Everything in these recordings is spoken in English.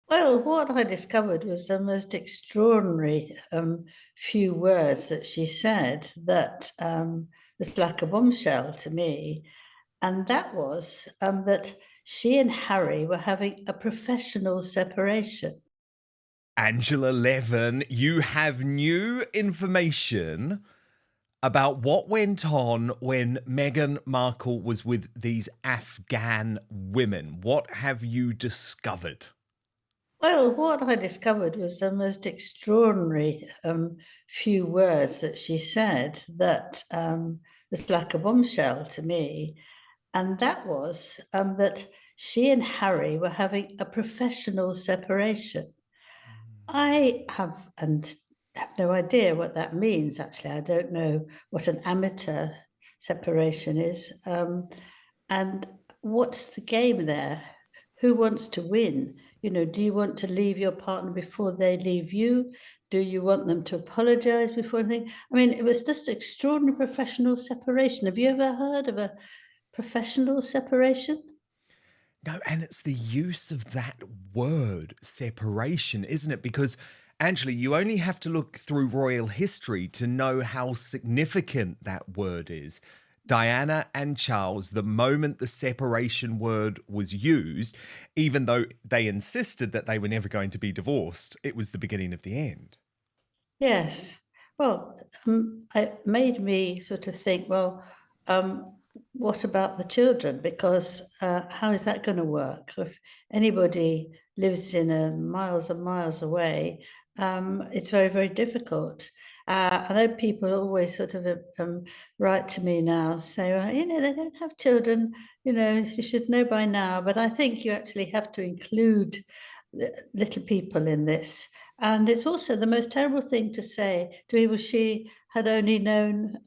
Well, what I discovered was the most extraordinary few words that she said that was like a bombshell to me. And that was that she and Harry were having a professional separation. Angela Levin, you have new information about what went on when Meghan Markle was with these Afghan women. What have you discovered? Well, what I discovered was the most extraordinary few words that she said that was like a bombshell to me. And that was that she and Harry were having a professional separation. I have no idea what that means, actually. I don't know what an amateur separation is. And what's the game there? Who wants to win? Do you want to leave your partner before they leave you? Do you want them to apologize before anything? I mean, it was just extraordinary professional separation. Have you ever heard of a professional separation? No, and it's the use of that word, separation, isn't it? Because, Angela, you only have to look through royal history to know how significant that word is. Diana and Charles, the moment the separation word was used, even though they insisted that they were never going to be divorced, it was the beginning of the end. Yes. Well, it made me sort of think, well, what about the children? Because how is that going to work? If anybody lives in a miles and miles away, it's very, very difficult. I know people always sort of write to me now, say, well, they don't have children, you should know by now. But I think you actually have to include the little people in this. And it's also the most terrible thing to say to people she had only known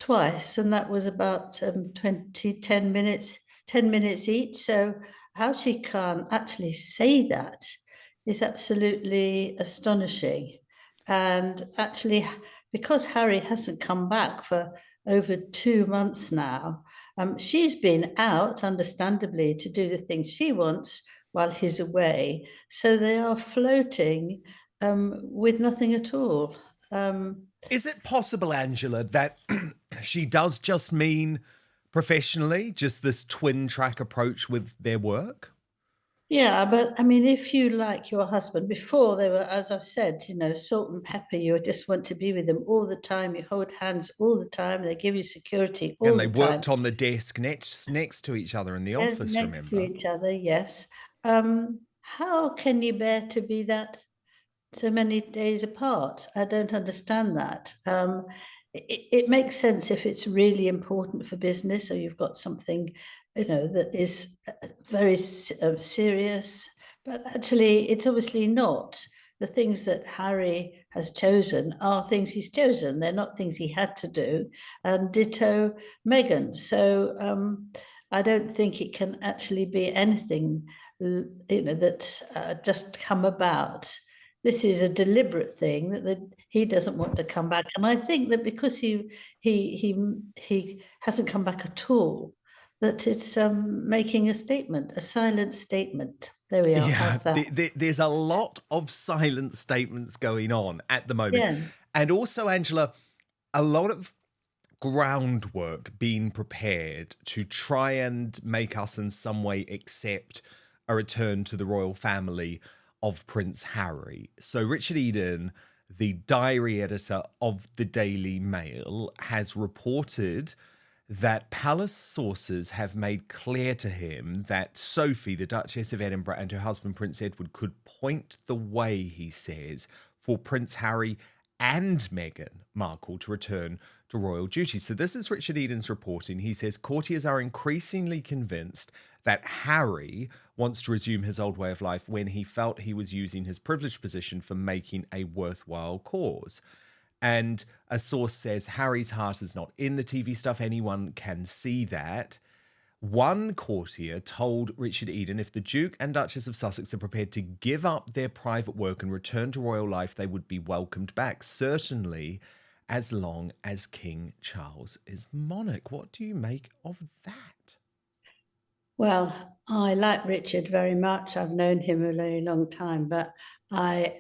twice, and that was about 10 minutes, 10 minutes each. So how she can actually say that is absolutely astonishing. And actually, because Harry hasn't come back for over 2 months now, she's been out, understandably, to do the things she wants while he's away. So they are floating with nothing at all. Um, Is it possible, Angela, that she does just mean professionally, just this twin track approach with their work? yeah, but I mean, if you like your husband, before they were, as I've said, salt and pepper, you just want to be with them all the time. You hold hands all the time. They give you security And all they the time. worked on the desk next to each other in the They're office, next to remember? each other, yes. How can you bear to be that so many days apart? I don't understand that. It makes sense if it's really important for business, or you've got something, that is very serious. But actually, it's obviously not. The things that Harry has chosen are things he's chosen. They're not things he had to do. And ditto Meghan. So I don't think it can actually be anything, that's just come about. This is a deliberate thing that he doesn't want to come back, and I think that because he hasn't come back at all, that it's making a statement, a silent statement. There we are. Yeah, How's that? there's a lot of silent statements going on at the moment. Yeah. And also, Angela, a lot of groundwork being prepared to try and make us in some way accept a return to the royal family of Prince Harry. So, Richard Eden, the diary editor of the Daily Mail, has reported that palace sources have made clear to him that Sophie, the Duchess of Edinburgh, and her husband Prince Edward could point the way, he says, for Prince Harry and Meghan Markle to return to royal duty. So this is Richard Eden's reporting. He says courtiers are increasingly convinced that Harry wants to resume his old way of life when he felt he was using his privileged position for making a worthwhile cause. And a source says Harry's heart is not in the TV stuff. Anyone can see that. One courtier told Richard Eden if the Duke and Duchess of Sussex are prepared to give up their private work and return to royal life, they would be welcomed back, certainly as long as King Charles is monarch. What do you make of that? Well, I like Richard very much. I've known him a very long time, but I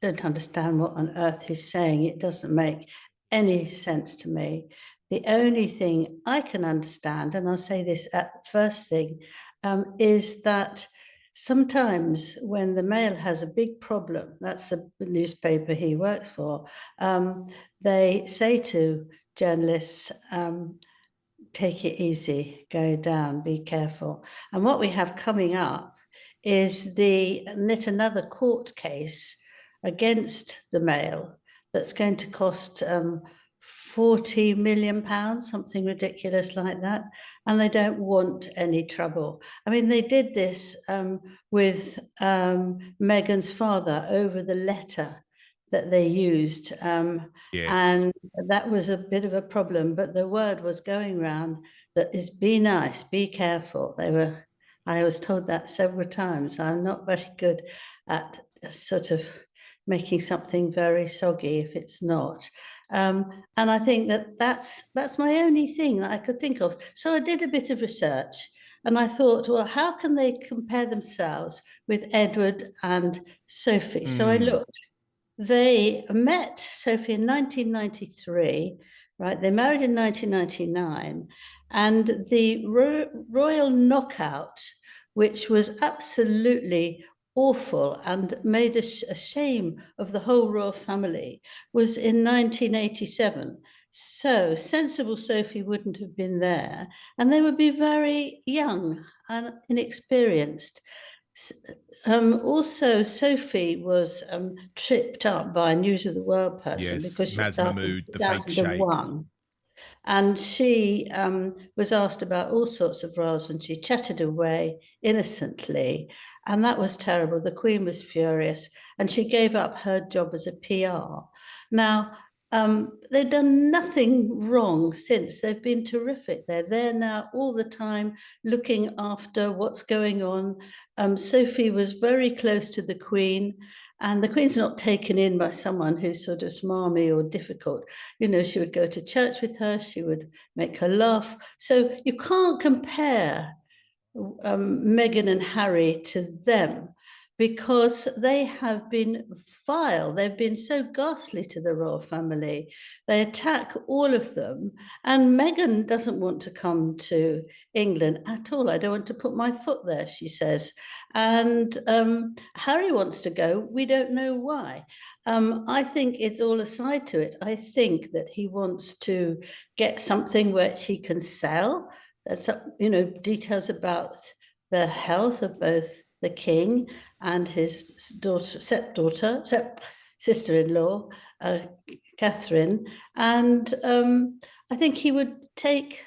don't understand what on earth he's saying. It doesn't make any sense to me. The only thing I can understand, and I'll say this at the first thing, is that sometimes when the Mail has a big problem, that's the newspaper he works for, they say to journalists, take it easy, go down, be careful. And what we have coming up is yet another court case against the Mail that's going to cost £40 million, something ridiculous like that. And they don't want any trouble. I mean, they did this with Meghan's father over the letter that they used. Yes. And that was a bit of a problem, but the word was going around that is be nice, be careful. I was told that several times. I'm not very good at sort of making something very soggy if it's not. And I think that's my only thing that I could think of. So I did a bit of research and I thought, well, how can they compare themselves with Edward and Sophie? So I looked. They met Sophie in 1993, right? They married in 1999, and the royal knockout, which was absolutely awful and made a shame of the whole royal family, was in 1987. So sensible Sophie wouldn't have been there, and they would be very young and inexperienced. Also, Sophie was tripped up by a News of the World person Yes. because she Maz started in Mahmood, the fake sheikh. 2001. And she was asked about all sorts of roles and she chatted away innocently. And that was terrible. The Queen was furious and she gave up her job as a PR. Now, they've done nothing wrong since. They've been terrific. They're there now all the time looking after what's going on. Sophie was very close to the Queen. And the Queen's not taken in by someone who's sort of smarmy or difficult. You know, she would go to church with her, she would make her laugh. So you can't compare Meghan and Harry to them because they have been vile. They've been so ghastly to the royal family. They attack all of them. And Meghan doesn't want to come to England at all. I don't want to put my foot there, she says. And Harry wants to go. We don't know why. I think it's all aside to it. I think that he wants to get something which he can sell. That's, details about the health of both the king and his sister-in-law, Catherine. And I think he would take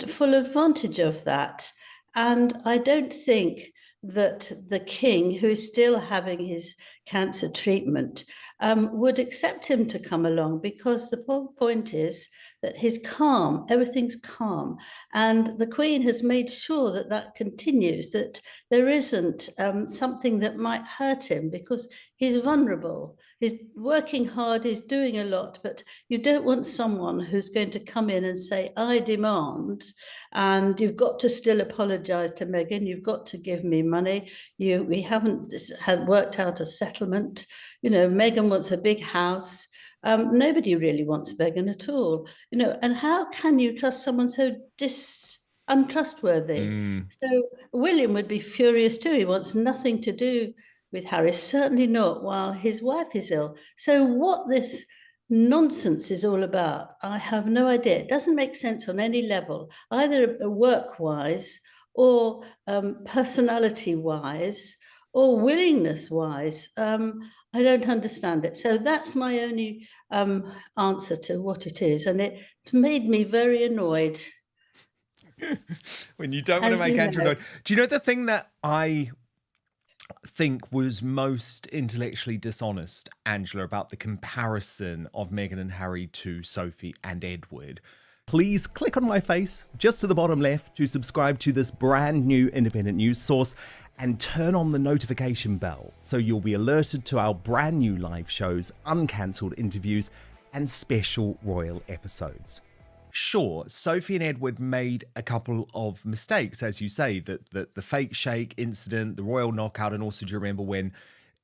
full advantage of that. And I don't think that the king, who is still having his cancer treatment, would accept him to come along because the whole point is that he's calm, everything's calm. And the Queen has made sure that that continues, that there isn't something that might hurt him because he's vulnerable. He's working hard, he's doing a lot, but you don't want someone who's going to come in and say, I demand, and you've got to still apologize to Meghan, you've got to give me money. We haven't had worked out a settlement. You know, Meghan wants a big house. Nobody really wants Meghan at all, and how can you trust someone so untrustworthy? So William would be furious too. He wants nothing to do with Harry, certainly not while his wife is ill. So what this nonsense is all about, I have no idea. It doesn't make sense on any level, either work-wise or personality-wise or willingness-wise. I don't understand it. So that's my only answer to what it is. And it made me very annoyed. When you don't want to make Andrew annoyed. Do you know the thing that I think was most intellectually dishonest, Angela, about the comparison of Meghan and Harry to Sophie and Edward? Please click on my face just to the bottom left to subscribe to this brand new independent news source and turn on the notification bell so you'll be alerted to our brand new live shows, uncancelled interviews, and special royal episodes. Sure, Sophie and Edward made a couple of mistakes, as you say, that the fake shake incident, the royal knockout, and also do you remember when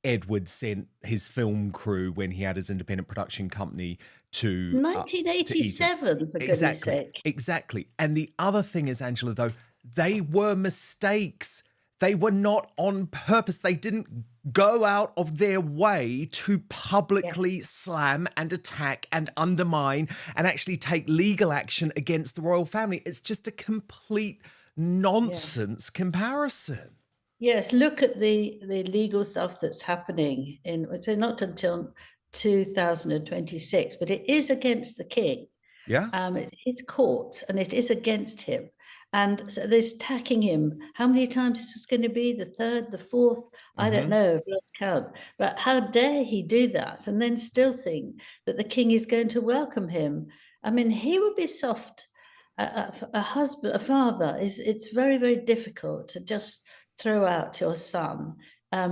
Edward sent his film crew when he had his independent production company to Egypt? 1987, for goodness Exactly, sake. exactly. And the other thing is, Angela, though, they were mistakes. They were not on purpose. They didn't go out of their way to publicly Yes. slam and attack and undermine and actually take legal action against the royal family. It's just a complete Yes. nonsense comparison. Yes, look at the legal stuff that's happening so not until 2026, but it is against the king. Yeah. It's his courts and it is against him. And so they're attacking him. How many times is this going to be? The third, the fourth? I don't Hmm. know. I've lost count. But how dare he do that and then still think that the king is going to welcome him? I mean, he would be soft. A husband, a father, it's very, very difficult to just throw out your son.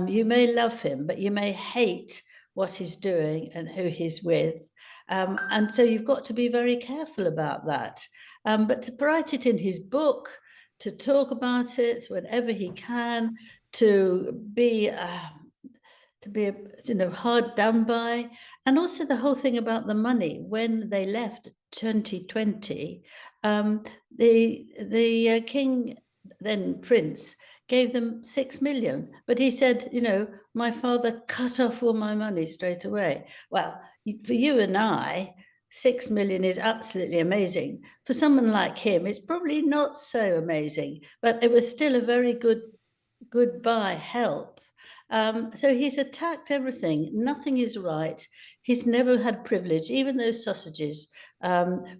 You may love him, but you may hate what he's doing and who he's with. And so you've got to be very careful about that. But to write it in his book, to talk about it whenever he can, to be to be hard done by, and also the whole thing about the money when they left 2020, the king, then prince, gave them 6 million, but he said, my father cut off all my money straight away. Well, for you and I, 6 million is absolutely amazing. For someone like him, it's probably not so amazing, but it was still a very good goodbye help. So he's attacked everything. Nothing is right. He's never had privilege, even those sausages.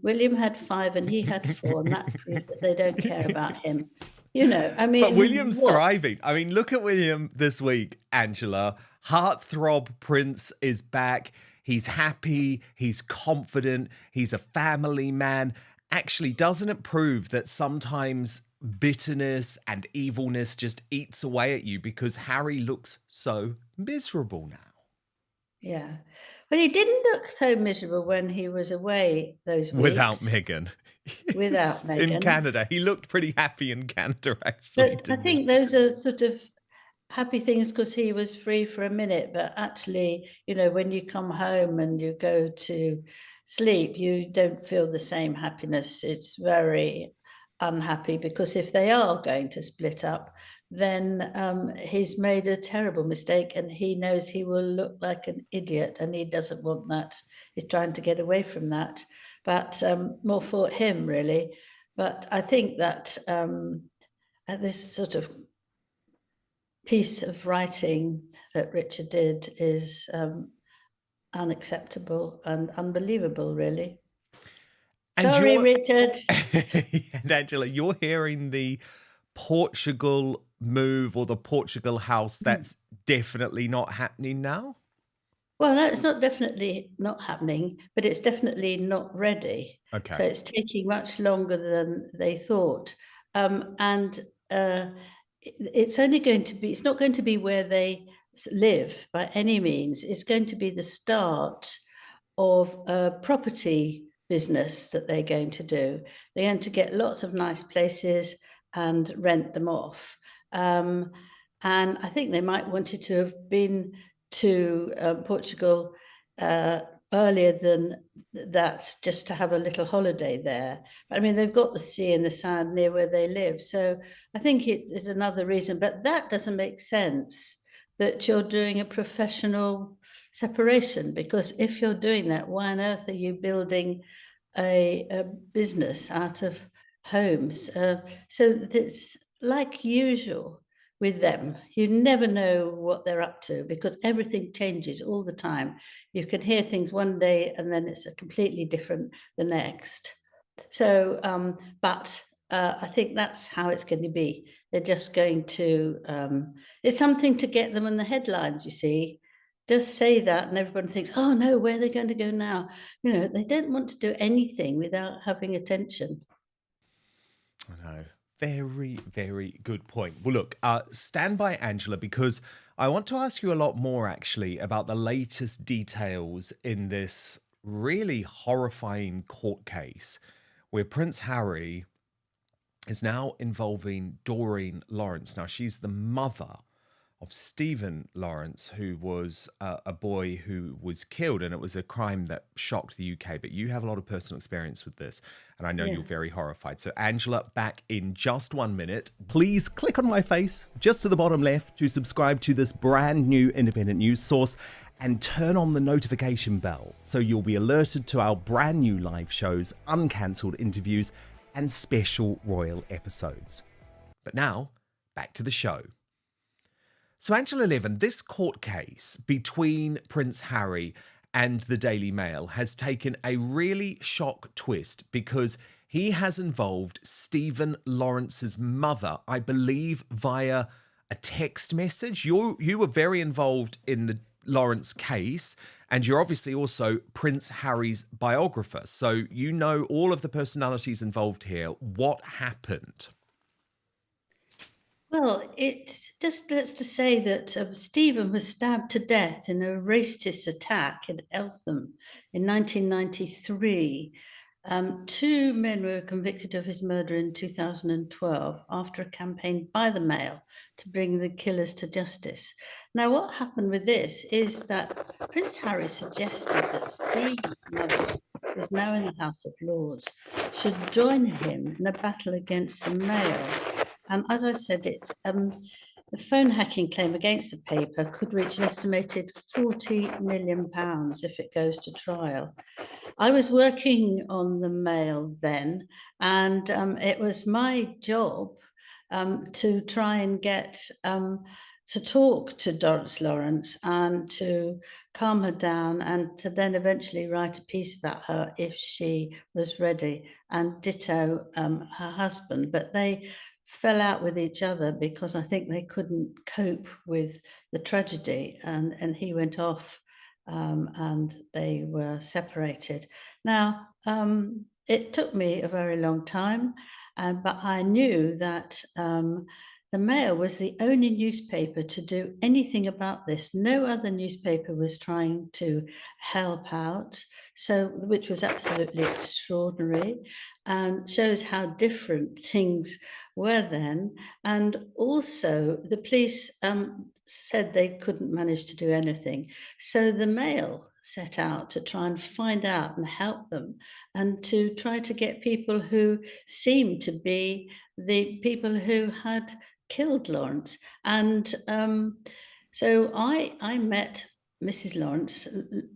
William had 5 and he had 4, and that proves that they don't care about him. I But mean, William's what? thriving. I mean, look at William this week, Angela. Heartthrob Prince is back. He's happy. He's confident. He's a family man. Actually, doesn't it prove that sometimes bitterness and evilness just eats away at you because Harry looks so miserable now? Yeah. Well, he didn't look so miserable when he was away those Without weeks Meghan. Yes, without in Meghan. Canada. He looked pretty happy in Canada, actually, But I didn't he? think those are sort of happy things because he was free for a minute. But actually, when you come home and you go to sleep, you don't feel the same happiness. It's very unhappy because if they are going to split up, then he's made a terrible mistake and he knows he will look like an idiot and he doesn't want that. He's trying to get away from that. But more for him, really. But I think that this sort of piece of writing that Richard did is unacceptable and unbelievable, really. And Sorry, you're Richard. and Angela, you're hearing the Portugal move or the Portugal house that's definitely not happening now? Well, no, it's not definitely not happening, but it's definitely not ready. So Okay. it's taking much longer than they thought. And it's only going to be, it's not going to be where they live by any means. It's going to be the start of a property business that they're going to do. They're going to get lots of nice places and rent them off. And I think they might wanted to have been to Portugal uh, earlier than that, just to have a little holiday there. I mean, they've got the sea and the sand near where they live. So I think it is another reason, but that doesn't make sense that you're doing a professional separation, because if you're doing that, why on earth are you building a business out of homes? So it's like usual with them. You never know what they're up to because everything changes all the time. You can hear things one day and then it's a completely different the next. So, but I think that's how it's going to be. They're just going to, it's something to get them in the headlines, you see. Just say that, and everyone thinks, oh no, where are they going to go now? They don't want to do anything without having attention. I know. Very, very good point. Well, look, stand by, Angela, because I want to ask you a lot more actually about the latest details in this really horrifying court case where Prince Harry is now involving Doreen Lawrence. Now, she's the mother of Stephen Lawrence, who was a boy who was killed, and it was a crime that shocked the UK. But you have a lot of personal experience with this, and I know you're Yes. very horrified. So, Angela, back in just 1 minute. Please click on my face just to the bottom left to subscribe to this brand new independent news source and turn on the notification bell so you'll be alerted to our brand new live shows, uncancelled interviews, and special royal episodes. But now, back to the show. So, Angela Levin, this court case between Prince Harry and the Daily Mail has taken a really shock twist because he has involved Stephen Lawrence's mother, I believe, via a text message. You were very involved in the Lawrence case, and you're obviously also Prince Harry's biographer. So you know all of the personalities involved here. What happened? Well, it's just let's just say that Stephen was stabbed to death in a racist attack in Eltham in 1993. Two men were convicted of his murder in 2012 after a campaign by the Mail to bring the killers to justice. Now, what happened with this is that Prince Harry suggested that Stephen's mother, who is now in the House of Lords, should join him in a battle against the Mail. And as I said, the phone hacking claim against the paper could reach an estimated £40 million if it goes to trial. I was working on the Mail then, and it was my job to try and get to talk to Doris Lawrence and to calm her down, and to then eventually write a piece about her if she was ready, and ditto her husband. But they fell out with each other because I think they couldn't cope with the tragedy, and he went off and they were separated. Now, it took me a very long time, but I knew that the Mail was the only newspaper to do anything about this. No other newspaper was trying to help out, so which was absolutely extraordinary and shows how different things were then. And also, the police said they couldn't manage to do anything. So the Mail set out to try and find out and help them, and to try to get people who seemed to be the people who had killed Lawrence. And so I met Mrs. Lawrence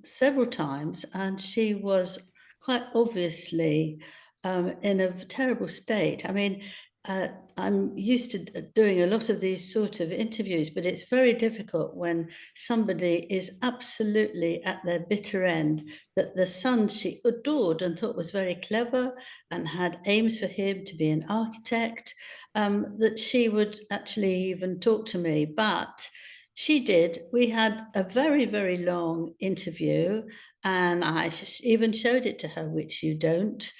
several times, and she was quite obviously in a terrible state. I mean, I'm used to doing a lot of these sort of interviews, but it's very difficult when somebody is absolutely at their bitter end, that the son she adored and thought was very clever and had aims for him to be an architect, that she would actually even talk to me. But she did. We had a very, very long interview, and I even showed it to her, which you don't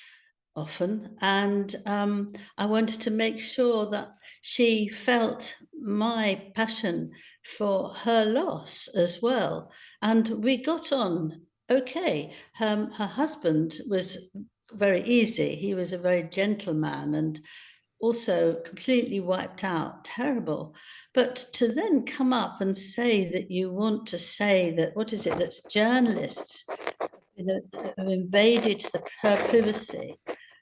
often. And I wanted to make sure that she felt my passion for her loss as well. And we got on okay. Her husband was very easy. He was a very gentle man and also completely wiped out, terrible. But to then come up and say that you want to say that, what is it, that's journalists, have invaded her privacy.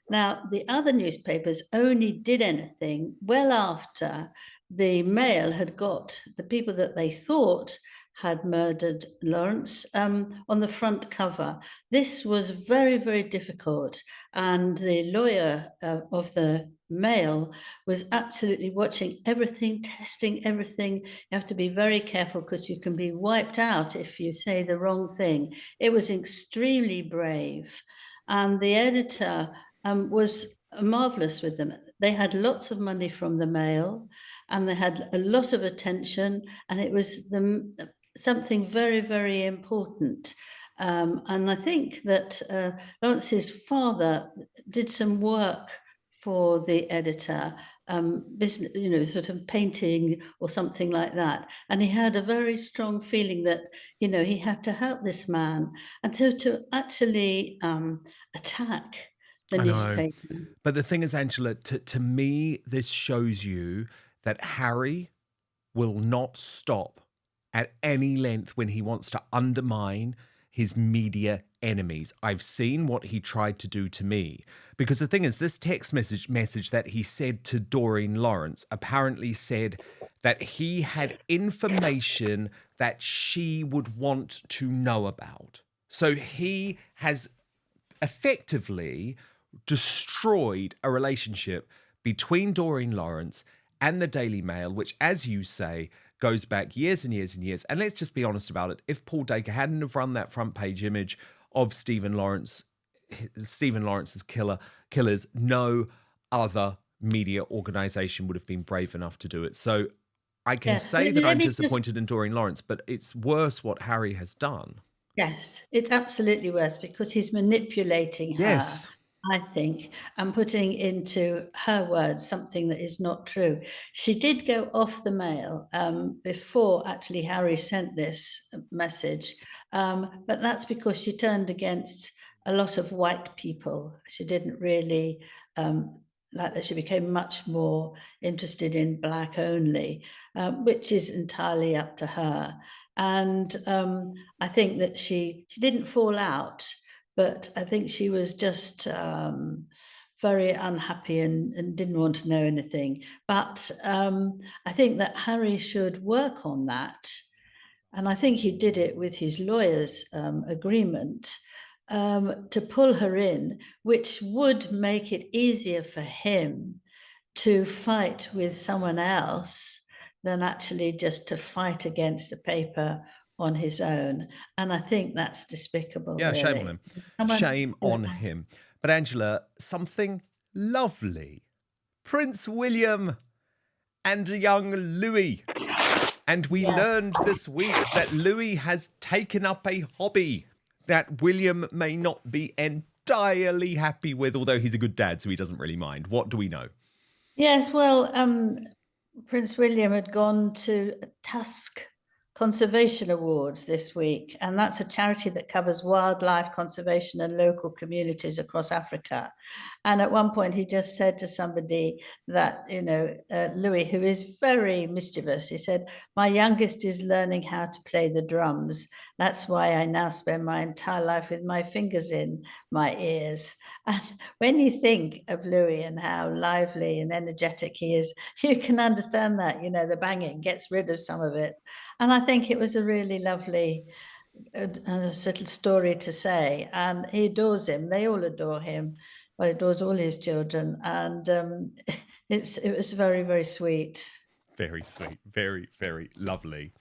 Now, the other newspapers only did anything well after the Mail had got the people that they thought had murdered Lawrence on the front cover. This was very, very difficult, and the lawyer of the Mail was absolutely watching everything, testing everything. You have to be very careful because you can be wiped out if you say the wrong thing. It was extremely brave, and the editor was marvelous with them. They had lots of money from the Mail, and they had a lot of attention, and it was something very, very important. And I think that Lawrence's father did some work for the editor, business, sort of painting or something like that. And he had a very strong feeling that, he had to help this man. And so to actually attack the I know. newspaper. But the thing is, Angela, to me, this shows you that Harry will not stop at any length when he wants to undermine his media enemies. I've seen what he tried to do to me. Because the thing is, this text message that he said to Doreen Lawrence apparently said that he had information that she would want to know about. So he has effectively destroyed a relationship between Doreen Lawrence and the Daily Mail, which, as you say, goes back years and years and years. And let's just be honest about it. If Paul Dacre hadn't have run that front page image of Stephen Lawrence's killers, no other media organization would have been brave enough to do it. So I can say that I'm disappointed in Doreen Lawrence, but it's worse what Harry has done. Yes, it's absolutely worse because he's manipulating her. Yes. I think, and putting into her words something that is not true. She did go off the Mail before actually Harry sent this message, but that's because she turned against a lot of white people. She didn't really like that. She became much more interested in black only, which is entirely up to her. And I think that she didn't fall out, but I think she was just very unhappy and didn't want to know anything. But I think that Harry should work on that. And I think he did it with his lawyer's agreement to pull her in, which would make it easier for him to fight with someone else than actually just to fight against the paper on his own. And I think that's despicable. Yeah, really. shame on him. Shame on him. But Angela, something lovely. Prince William and young Louis. And we learned this week that Louis has taken up a hobby that William may not be entirely happy with, although he's a good dad, so he doesn't really mind. What do we know? Yes, well, Prince William had gone to Tusk Conservation Awards this week, and that's a charity that covers wildlife conservation and local communities across Africa. And at one point, he just said to somebody that, Louis, who is very mischievous, he said, "My youngest is learning how to play the drums. That's why I now spend my entire life with my fingers in my ears." And when you think of Louis and how lively and energetic he is, you can understand that, the banging gets rid of some of it. And I think it was a really lovely little story to say. And he adores him. They all adore him. Well, he adores all his children. And it was very, very sweet. Very sweet. Very, very lovely.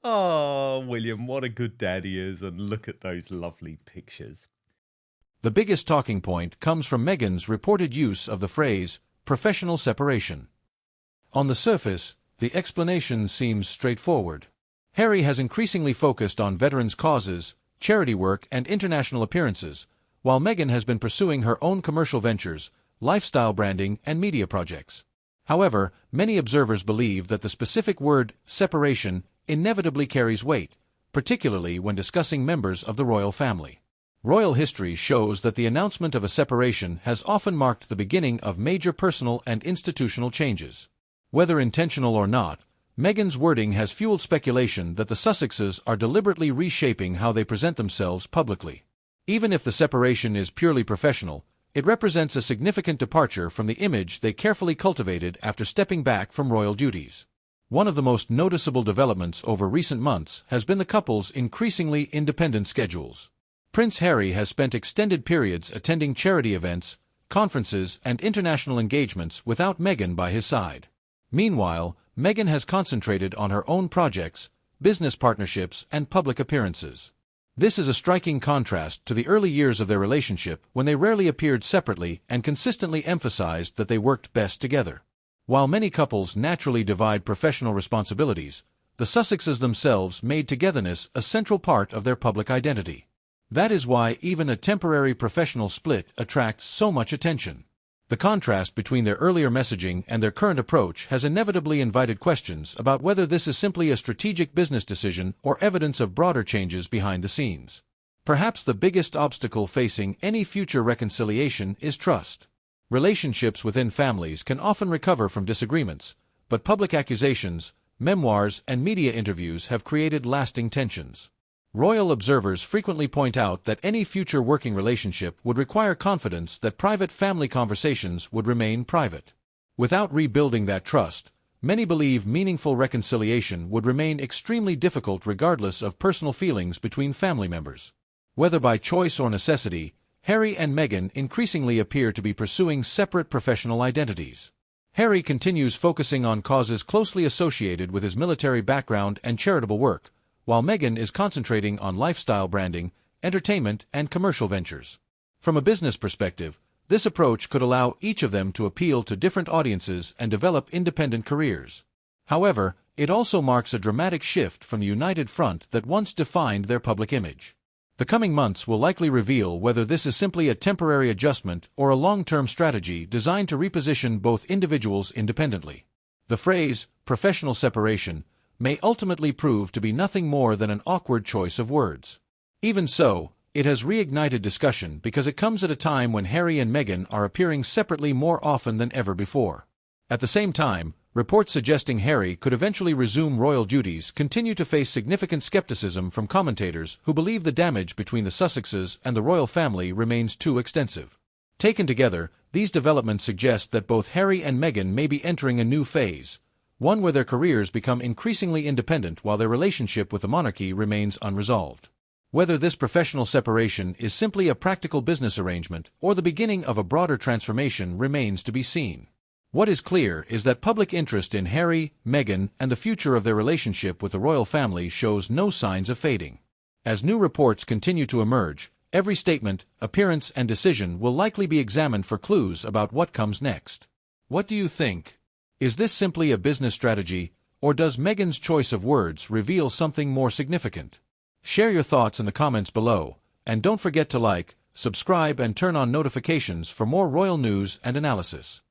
Oh, William, what a good dad he is. And look at those lovely pictures. The biggest talking point comes from Meghan's reported use of the phrase professional separation. On the surface, the explanation seems straightforward. Harry has increasingly focused on veterans' causes, charity work, and international appearances, while Meghan has been pursuing her own commercial ventures, lifestyle branding, and media projects. However, many observers believe that the specific word separation inevitably carries weight, particularly when discussing members of the royal family. Royal history shows that the announcement of a separation has often marked the beginning of major personal and institutional changes. Whether intentional or not, Meghan's wording has fueled speculation that the Sussexes are deliberately reshaping how they present themselves publicly. Even if the separation is purely professional, it represents a significant departure from the image they carefully cultivated after stepping back from royal duties. One of the most noticeable developments over recent months has been the couple's increasingly independent schedules. Prince Harry has spent extended periods attending charity events, conferences, and international engagements without Meghan by his side. Meanwhile, Meghan has concentrated on her own projects, business partnerships, and public appearances. This is a striking contrast to the early years of their relationship when they rarely appeared separately and consistently emphasized that they worked best together. While many couples naturally divide professional responsibilities, the Sussexes themselves made togetherness a central part of their public identity. That is why even a temporary professional split attracts so much attention. The contrast between their earlier messaging and their current approach has inevitably invited questions about whether this is simply a strategic business decision or evidence of broader changes behind the scenes. Perhaps the biggest obstacle facing any future reconciliation is trust. Relationships within families can often recover from disagreements, but public accusations, memoirs, and media interviews have created lasting tensions. Royal observers frequently point out that any future working relationship would require confidence that private family conversations would remain private. Without rebuilding that trust, many believe meaningful reconciliation would remain extremely difficult regardless of personal feelings between family members. Whether by choice or necessity, Harry and Meghan increasingly appear to be pursuing separate professional identities. Harry continues focusing on causes closely associated with his military background and charitable work, while Meghan is concentrating on lifestyle branding, entertainment, and commercial ventures. From a business perspective, this approach could allow each of them to appeal to different audiences and develop independent careers. However, it also marks a dramatic shift from the united front that once defined their public image. The coming months will likely reveal whether this is simply a temporary adjustment or a long-term strategy designed to reposition both individuals independently. The phrase, professional separation, may ultimately prove to be nothing more than an awkward choice of words. Even so, it has reignited discussion because it comes at a time when Harry and Meghan are appearing separately more often than ever before. At the same time, reports suggesting Harry could eventually resume royal duties continue to face significant skepticism from commentators who believe the damage between the Sussexes and the royal family remains too extensive. Taken together, these developments suggest that both Harry and Meghan may be entering a new phase, one where their careers become increasingly independent while their relationship with the monarchy remains unresolved. Whether this professional separation is simply a practical business arrangement or the beginning of a broader transformation remains to be seen. What is clear is that public interest in Harry, Meghan, and the future of their relationship with the royal family shows no signs of fading. As new reports continue to emerge, every statement, appearance, and decision will likely be examined for clues about what comes next. What do you think? Is this simply a business strategy, or does Meghan's choice of words reveal something more significant? Share your thoughts in the comments below, and don't forget to like, subscribe, and turn on notifications for more royal news and analysis.